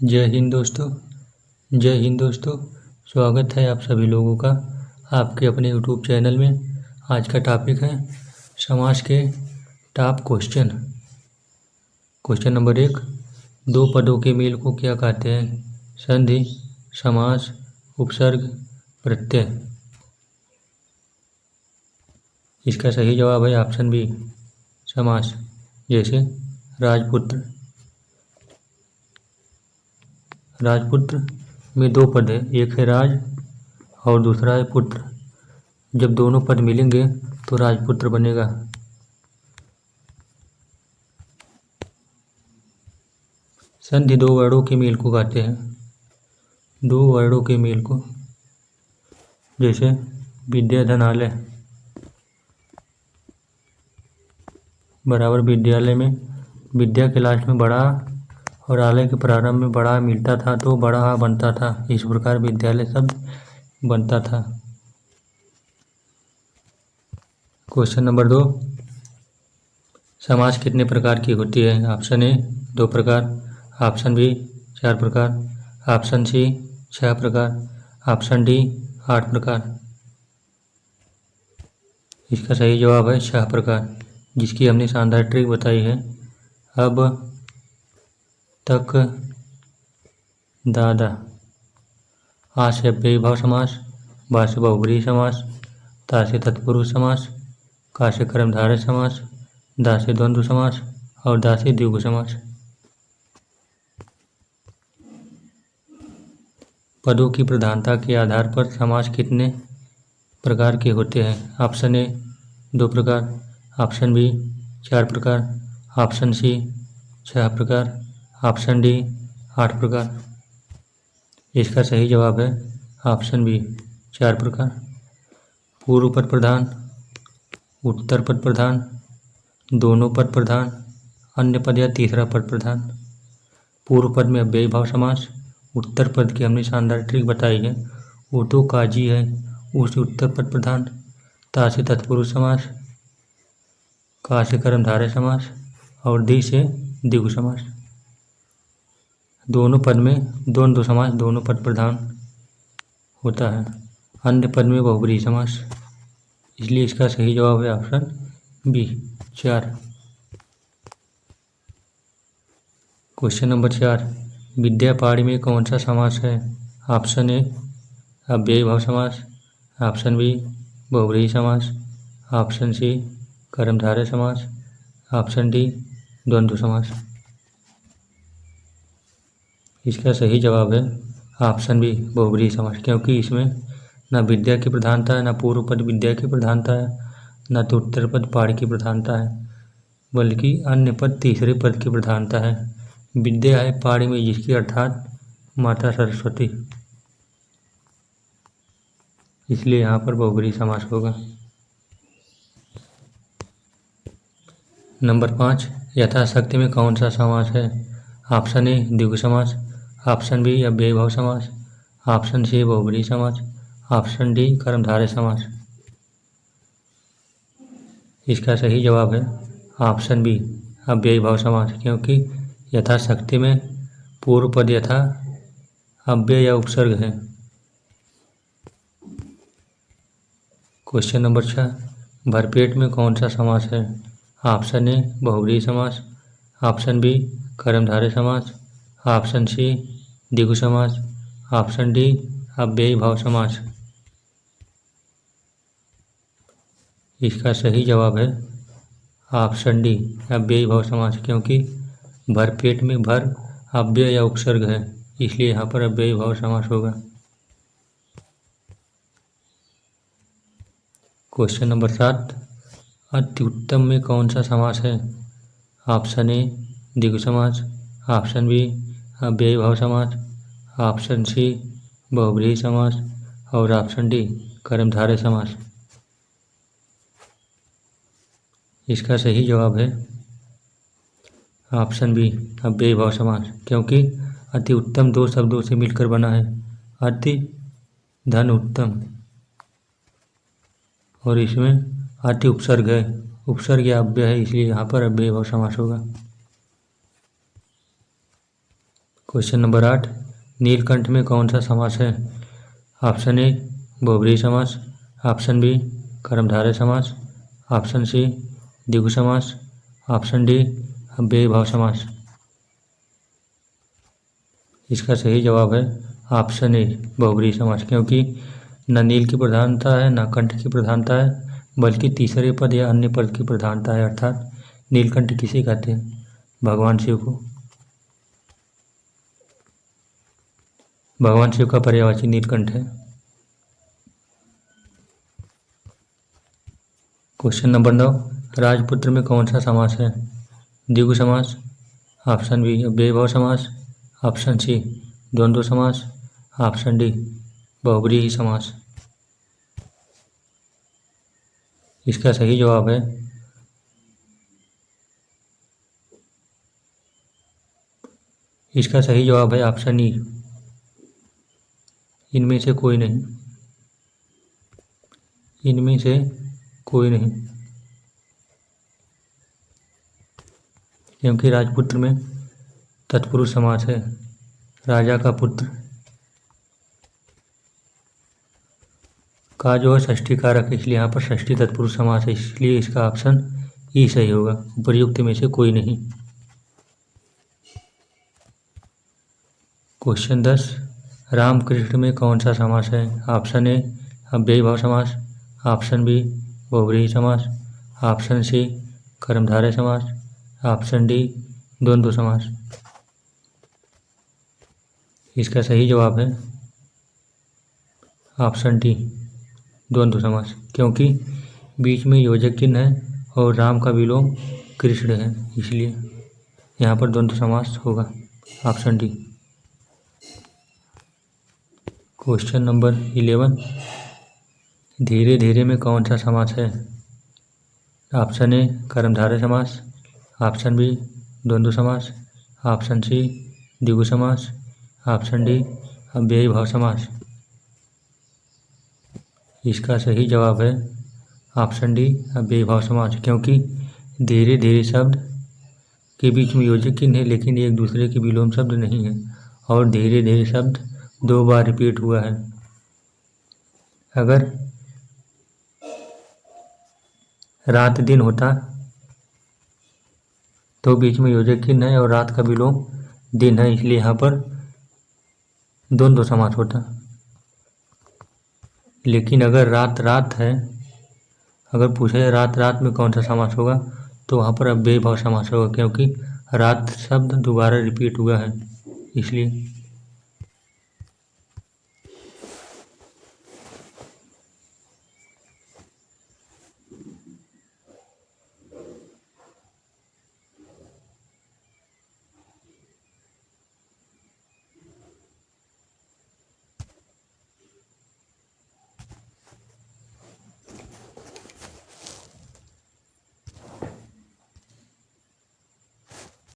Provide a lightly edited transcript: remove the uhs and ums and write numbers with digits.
जय हिंद दोस्तों। जय हिंद दोस्तों। स्वागत है आप सभी लोगों का आपके अपने यूट्यूब चैनल में। आज का टॉपिक है समास के टॉप क्वेश्चन। क्वेश्चन नंबर 1, दो पदों के मेल को क्या कहते हैं? संधि, समास, उपसर्ग, प्रत्यय। इसका सही जवाब है ऑप्शन बी, समास। जैसे राजपुत्र। राजपुत्र में दो पद है, एक है राज और दूसरा है पुत्र। जब दोनों पद मिलेंगे तो राजपुत्र बनेगा। संधि दो वर्णों के मेल को कहते हैं, दो वर्णों के मेल को। जैसे विद्याधनालय बराबर विद्यालय में विद्या के लास्ट में बड़ा और आलय के प्रारंभ में बड़ा मिलता था तो बड़ा बनता था। इस प्रकार विद्यालय शब्द बनता था। क्वेश्चन नंबर 2, समास कितने प्रकार की होती है? ऑप्शन ए 2 प्रकार, ऑप्शन बी 4 प्रकार, ऑप्शन सी 6 प्रकार, ऑप्शन डी 8 प्रकार। इसका सही जवाब है 6 प्रकार, जिसकी हमने शानदार ट्रिक बताई है। अब तक दादा, आ से अव्ययीभाव समास, बा से बहुब्रीहि समास, ता से तत्पुरुष समास, का से कर्मधारय समास, दा से द्वंद्व समास और दा से द्विगु समास। पदों की प्रधानता के आधार पर समास कितने प्रकार के होते हैं? ऑप्शन ए 2 प्रकार, ऑप्शन बी 4 प्रकार, ऑप्शन सी 6 प्रकार, ऑप्शन डी 8 प्रकार। इसका सही जवाब है ऑप्शन बी 4 प्रकार। पूर्व पद प्रधान, उत्तर पद प्रधान, दोनों पद प्रधान, अन्य पद या तीसरा पद प्रधान। पूर्व पद में अव्ययीभाव समास, उत्तर पद की हमने शानदार ट्रिक बताई है। वो तो काजी है, उसे उत्तर पद प्रधान। ता से तत्पुरुष समास, का से कर्मधारय समास और दी से द्विगु समास। दोनों पद में द्वंद्व समास, दोनों पद प्रधान होता है। अन्य पद में बहुब्रीहि समास, इसलिए इसका सही जवाब है ऑप्शन बी 4। क्वेश्चन नंबर 4, विद्या पाणी में कौन सा समास है? ऑप्शन ए अव्ययीभाव समास, ऑप्शन बी बहुब्रीहि समास, ऑप्शन सी कर्मधारय समास, ऑप्शन डी द्वंद्व समास। इसका सही जवाब है ऑप्शन बी बहुब्रीहि समास, क्योंकि इसमें न विद्या की प्रधानता है, न पूर्व पद विद्या की प्रधानता है, न तो उत्तर पद पाठ की प्रधानता है, बल्कि अन्य पद तीसरे पद की प्रधानता है। विद्या है पाणी में जिसकी, अर्थात माता सरस्वती, इसलिए यहाँ पर बहुब्रीहि समास होगा। नंबर 5, यथाशक्ति में कौन सा समास है? ऑप्शन ए द्विगु समास, ऑप्शन बी अव्ययीभाव समास, ऑप्शन सी बहुब्रीहि समास, ऑप्शन डी कर्मधारय समास। इसका सही जवाब है ऑप्शन बी अव्ययीभाव समास, क्योंकि यथाशक्ति में पूर्व पद यथा अव्यय या उपसर्ग है। क्वेश्चन नंबर 6, भरपेट में कौन सा समास है? ऑप्शन ए बहुब्रीहि समास, ऑप्शन बी कर्मधारय समास, ऑप्शन सी द्विगु समास, ऑप्शन डी अव्ययीभाव समास। इसका सही जवाब है ऑप्शन डी अव्ययीभाव समास, क्योंकि भरपेट में भर अव्यय या उपसर्ग है, इसलिए यहाँ पर अव्ययीभाव समास होगा। क्वेश्चन नंबर 7, अति उत्तम में कौन सा समास है? ऑप्शन ए द्विगु समास, ऑप्शन बी अव्ययीभाव समास, ऑप्शन सी बहुब्रीहि समास और ऑप्शन डी कर्मधारय समास। इसका सही जवाब है ऑप्शन बी अव्ययीभाव समास, क्योंकि अति उत्तम दो शब्दों से मिलकर बना है, अति धन उत्तम, और इसमें अति उपसर्ग है, उपसर्ग या अव्यय है, इसलिए यहाँ पर अव्ययीभाव समास होगा। क्वेश्चन नंबर 8, नीलकंठ में कौन सा समास है? ऑप्शन ए बहुब्रीहि समास, ऑप्शन बी कर्मधारय समास, ऑप्शन सी द्विगु समास, ऑप्शन डी अव्ययीभाव समास। इसका सही जवाब है ऑप्शन ए बहुब्रीहि समास, क्योंकि न नील की प्रधानता है न कंठ की प्रधानता है, बल्कि तीसरे पद या अन्य पद की प्रधानता है। अर्थात नीलकंठ किसे कहते हैं? भगवान शिव को। भगवान शिव का पर्यायवाची नीलकंठ है। क्वेश्चन नंबर 9, राजपुत्र में कौन सा समास है? द्विगु समास, ऑप्शन बी अव्ययीभाव समास, ऑप्शन सी द्वंद्व समास, ऑप्शन डी बहुब्रीहि समास। इसका सही जवाब है ऑप्शन ई, इनमें से कोई नहीं। इनमें से कोई नहीं, क्योंकि राजपुत्र में तत्पुरुष समास है, राजा का पुत्र का जो है षष्ठी कारक, इसलिए यहाँ पर षष्ठी तत्पुरुष समास है, इसलिए इसका ऑप्शन ई सही होगा। उपर्युक्त में से कोई नहीं। क्वेश्चन 10, रामकृष्ण में कौन सा समास है? ऑप्शन ए अव्ययीभाव समास, ऑप्शन बी बहुब्रीहि समास, ऑप्शन सी कर्मधारय समास, ऑप्शन डी द्वंद्व समास। इसका सही जवाब है ऑप्शन डी द्वंद्व समास, क्योंकि बीच में योजक चिन्ह है और राम का विलोम कृष्ण है, इसलिए यहाँ पर द्वंद्व समास होगा। Option D. क्वेश्चन नंबर 11, धीरे धीरे में कौन सा समास है? ऑप्शन ए कर्मधारय समास, ऑप्शन बी द्वंद्व समास, ऑप्शन सी द्विगु समास, ऑप्शन डी अव्ययीभाव समास। इसका सही जवाब है ऑप्शन डी अव्ययीभाव समास, क्योंकि धीरे धीरे शब्द के बीच में योजक चिन्ह है, लेकिन एक दूसरे के विलोम शब्द नहीं है, और धीरे धीरे शब्द 2 बार रिपीट हुआ है। अगर रात दिन होता तो बीच में योजक चिन्ह है और रात का विलोम दिन है, इसलिए यहाँ पर द्वंद्व समास होता। लेकिन अगर रात रात है, अगर पूछा जाए रात रात में कौन सा समास होगा, तो वहाँ पर अव्ययीभाव समास होगा, क्योंकि रात शब्द दोबारा रिपीट हुआ है, इसलिए